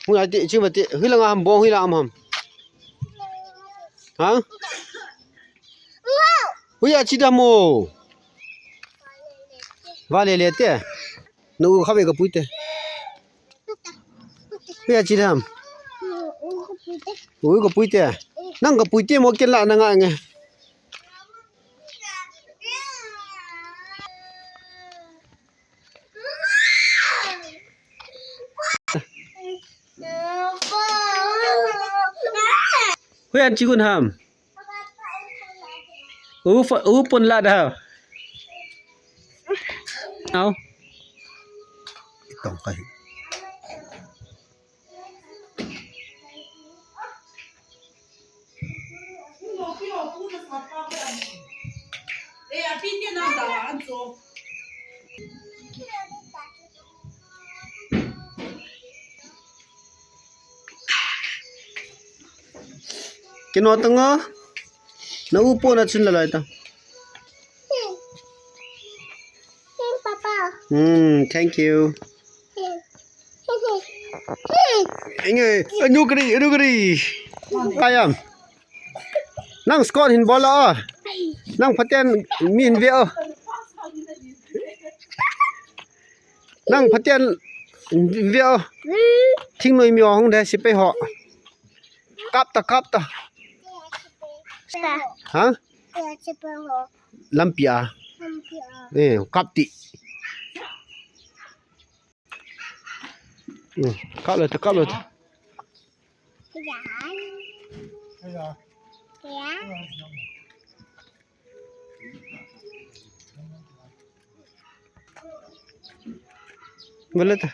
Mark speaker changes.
Speaker 1: Hui ati chi mati hilang am bong hilang am ham. Ha? Hui achi damo. Vale lete. Nu khabe ka puite. Hui achi dam. Ui ka puite. Nang ka puite mo ken la na nga nge. Hui an chi kun ham. Pun la dah. Au. Tong kai. Kino tanga na upo na chun lalai ta.
Speaker 2: Papa.
Speaker 1: Thank you. Inge anu kri ayam nang skor hin bola nang paten min ve nang paten ve thing noi mi hong da si pe ho kap ta ha lampia kap ti kap le ta Boleh tak?